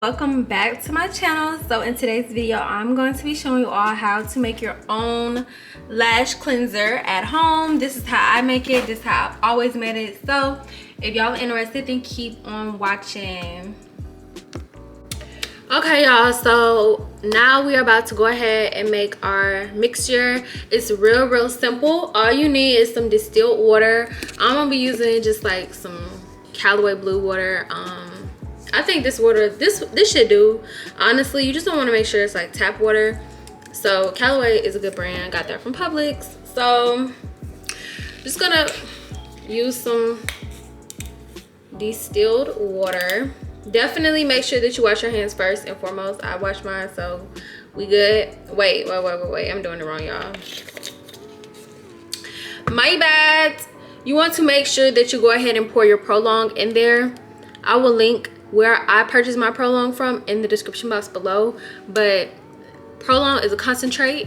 Welcome back to my channel. So in today's video, I'm going to be showing you all how to make your own lash cleanser at home. This is how I make it. This is how I've always made it. So if y'all are interested, then keep on watching. Okay, y'all, so now we are about to go ahead and make our mixture. It's real simple. All you need is some distilled water. I'm gonna be using just like some Callaway blue water. I think this water, this should do. Honestly, you just don't want to make sure it's like tap water. So Callaway is a good brand. I got that from Publix. So just gonna use some distilled water. Definitely make sure that you wash your hands first and foremost. I wash mine, so we good. Wait, I'm doing it wrong, y'all. My bad. You want to make sure that you go ahead and pour your Prolong in there. I will link where I purchased my Prolong from in the description box below, but Prolong is a concentrate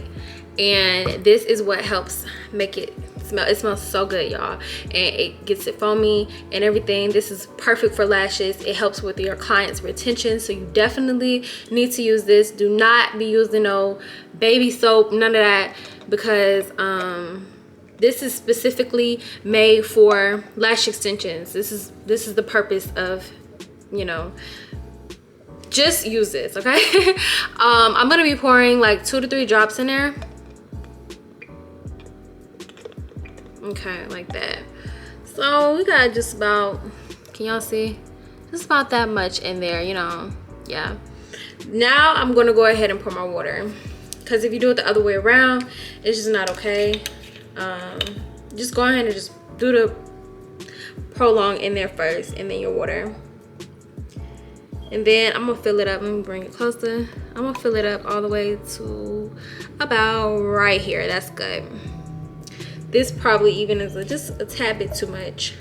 and this is what helps make it smell. It smells so good, y'all, and it gets it foamy and everything. This is perfect for lashes. It helps with your client's retention, so you definitely need to use this. Do not be using no baby soap, none of that, because this is specifically made for lash extensions. This is the purpose of, you know, just use this, okay? I'm gonna be pouring like 2 to 3 drops in there. Okay, like that. So we got just about, can y'all see? Just about that much in there, you know. Yeah. Now I'm gonna go ahead and pour my water, because if you do it the other way around, it's just not okay. Just go ahead and just do the Prolong in there first and then your water. And then I'm gonna fill it up. Let me bring it closer. I'm gonna fill it up all the way to about right here. That's good. This probably even is just a tad bit too much,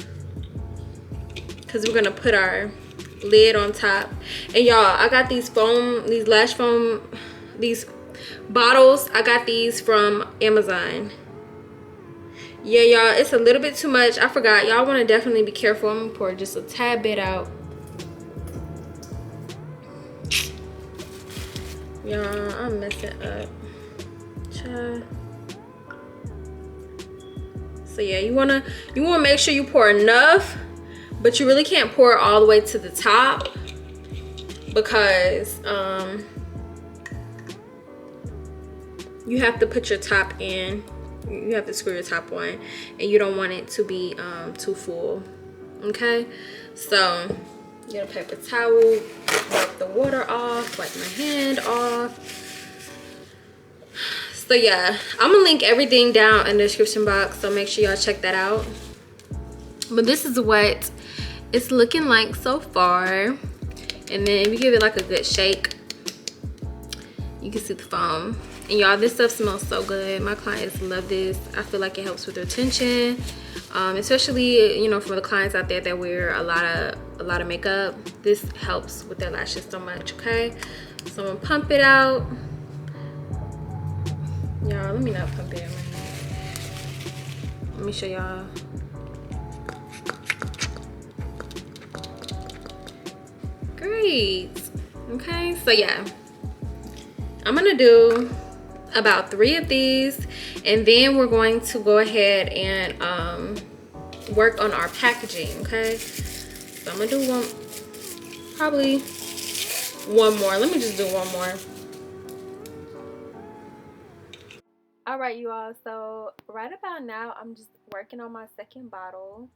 because we're gonna put our lid on top. And y'all, I got these foam, these lash foam, these bottles. I got these from Amazon. Yeah, y'all, it's a little bit too much. I forgot. Y'all want to definitely be careful. I'm gonna pour just a tad bit out. Y'all, I'm messing up. Child. So yeah, you wanna make sure you pour enough, but you really can't pour it all the way to the top, because you have to put your top in. You have to screw your top on, and you don't want it to be too full. Okay, so get a paper towel, wipe the water off, wipe my hand off. So yeah, I'm gonna link everything down in the description box, so make sure y'all check that out. But this is what it's looking like so far. And then if you give it like a good shake, you can see the foam. And y'all, this stuff smells so good. My clients love this. I feel like it helps with retention, especially, you know, for the clients out there that wear a lot of makeup. This helps with their lashes so much. Okay, so I'm gonna pump it out. Y'all, let me not pump it in my hand. Let me show y'all. Great. Okay, so yeah, I'm gonna do about 3 of these, and then we're going to go ahead and work on our packaging. Okay, so I'm gonna do probably one more. Let me just do one more. All right, you all, so right about now I'm just working on my second bottle.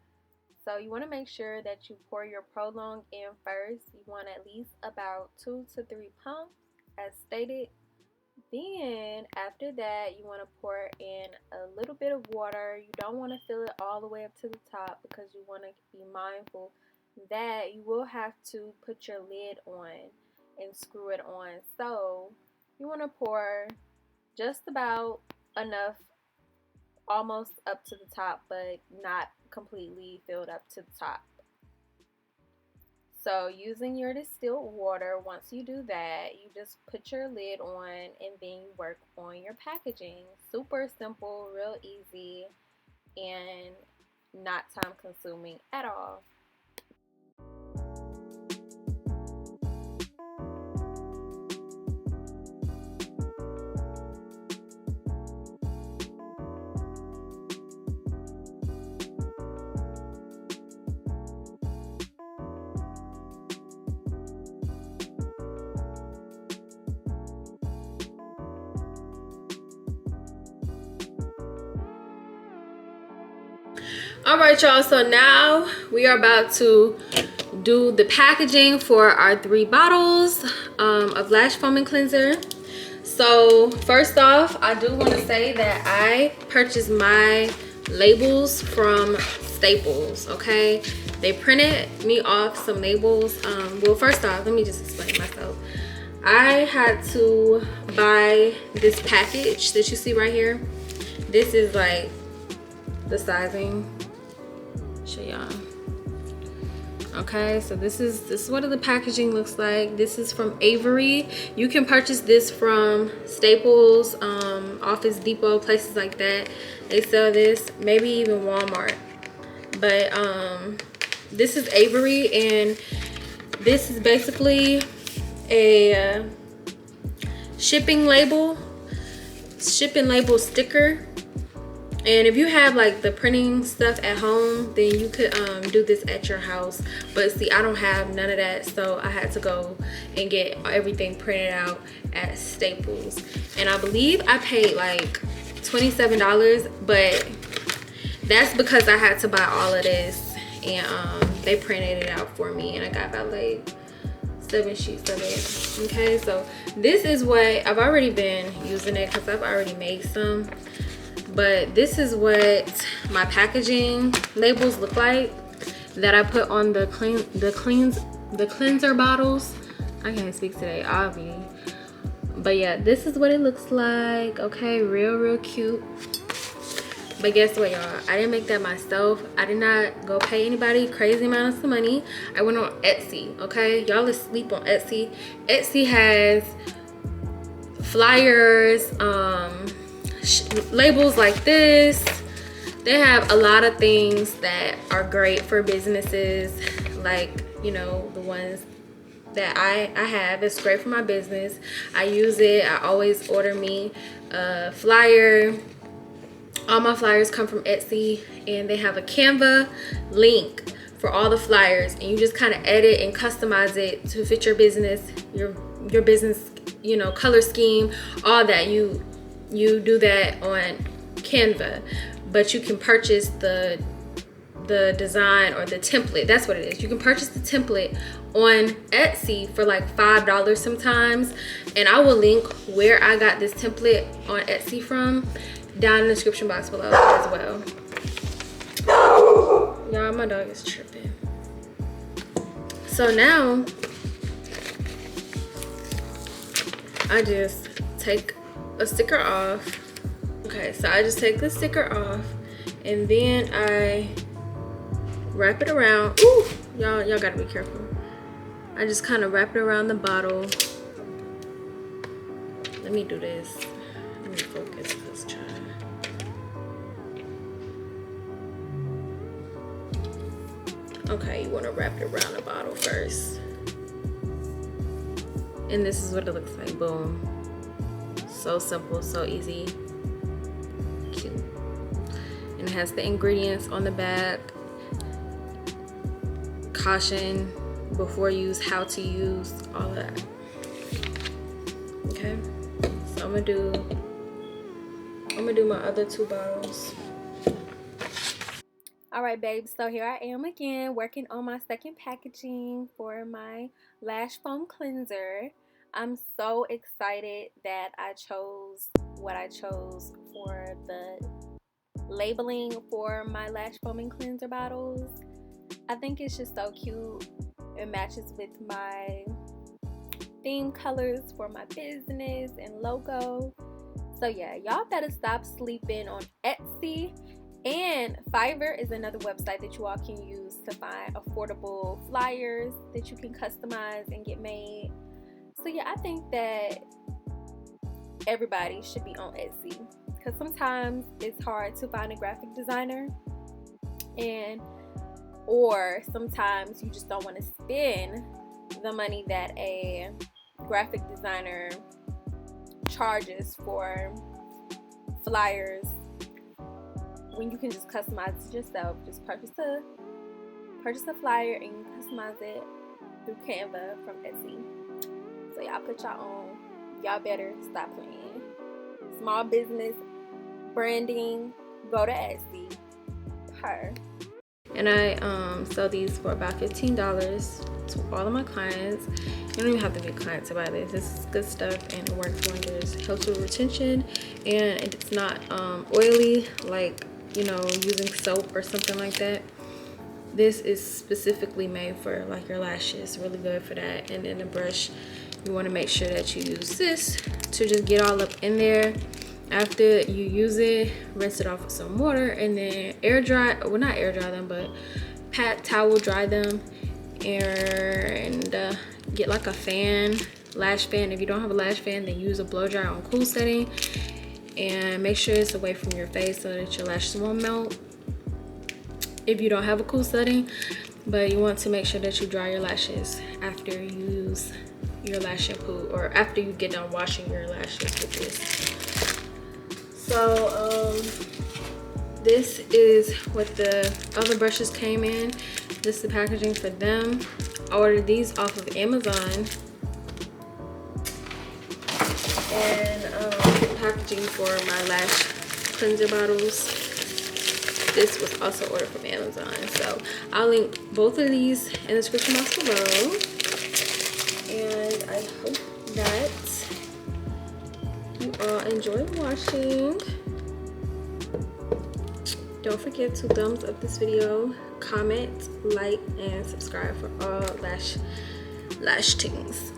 So you want to make sure that you pour your Prolong in first. You want at least about 2 to 3 pumps as stated. Then after that, you want to pour in a little bit of water. You don't want to fill it all the way up to the top, because you want to be mindful that you will have to put your lid on and screw it on. So you want to pour just about enough, almost up to the top, but not completely filled up to the top. So using your distilled water, once you do that, you just put your lid on and then you work on your packaging. Super simple, real easy, and not time consuming at all. All right, y'all, so now we are about to do the packaging for our 3 bottles of lash foaming cleanser. So first off, I do want to say that I purchased my labels from Staples. Okay, they printed me off some labels. Well, first off, let me just explain myself. I had to buy this package that you see right here. This is like the sizing. Show y'all. Okay, so this is what the packaging looks like. This is from Avery. You can purchase this from Staples, Office Depot, places like that. They sell this, maybe even Walmart. But this is Avery, and this is basically a shipping label sticker. And if you have like the printing stuff at home, then you could do this at your house. But see, I don't have none of that, so I had to go and get everything printed out at Staples. And I believe I paid like $27, but that's because I had to buy all of this, and they printed it out for me, and I got about like 7 sheets of it. Okay, so this is what I've already been using it because I've already made some. But this is what my packaging labels look like that I put on the cleanser bottles. I can't speak today, obviously. But yeah, this is what it looks like. Okay, real cute. But guess what, y'all? I didn't make that myself. I did not go pay anybody crazy amounts of money. I went on Etsy. Okay, y'all asleep on Etsy. Etsy has flyers, labels like this. They have a lot of things that are great for businesses, like, you know, the ones that I have. It's great for my business. I use it. I always order me a flyer. All my flyers come from Etsy, and they have a Canva link for all the flyers, and you just kind of edit and customize it to fit your business, your business, you know, color scheme, all that. You do that on Canva, but you can purchase the design or the template. That's what it is. You can purchase the template on Etsy for like $5 sometimes, and I will link where I got this template on Etsy from down in the description box below as well. Y'all, my dog is tripping. So now I just take a sticker off. Okay, so I just take the sticker off, and then I wrap it around. Ooh, y'all gotta be careful. I just kind of wrap it around the bottle. Let me do this. Let me focus this child. Okay, you want to wrap it around the bottle first, and this is what it looks like. Boom. So simple, so easy, cute. And it has the ingredients on the back. Caution before use, how to use, all of that. Okay, so I'm gonna do my other 2 bottles. All right, babes, so here I am again working on my second packaging for my lash foam cleanser. I'm so excited that I chose what I chose for the labeling for my lash foaming cleanser bottles. I think it's just so cute. It matches with my theme colors for my business and logo. So yeah, y'all better stop sleeping on Etsy. And Fiverr is another website that you all can use to find affordable flyers that you can customize and get made. So yeah, I think that everybody should be on Etsy, because sometimes it's hard to find a graphic designer, or sometimes you just don't want to spend the money that a graphic designer charges for flyers when you can just customize it yourself. Just purchase a flyer and you customize it through Canva from Etsy. So y'all put y'all own. Y'all better stop playing. Small business branding, go to Etsy, her. And I sell these for about $15 to all of my clients. You don't even have to be a client to buy this. This is good stuff and it works wonders. Helps with retention, and it's not oily like, you know, using soap or something like that. This is specifically made for like your lashes. Really good for that. And then the brush, you want to make sure that you use this to just get all up in there. After you use it, rinse it off with some water and then air dry, well not air dry them, but pat towel dry them, and get like a fan, lash fan. If you don't have a lash fan, then use a blow dryer on cool setting, and make sure it's away from your face so that your lashes won't melt if you don't have a cool setting. But you want to make sure that you dry your lashes after you use your lash shampoo, or after you get done washing your lashes with this. So this is what the other brushes came in. This is the packaging for them. I ordered these off of Amazon, and the packaging for my lash cleanser bottles, this was also ordered from Amazon. So I'll link both of these in the description box below, and I hope that you all enjoy watching. Don't forget to thumbs up this video, comment, like, and subscribe for all lash things.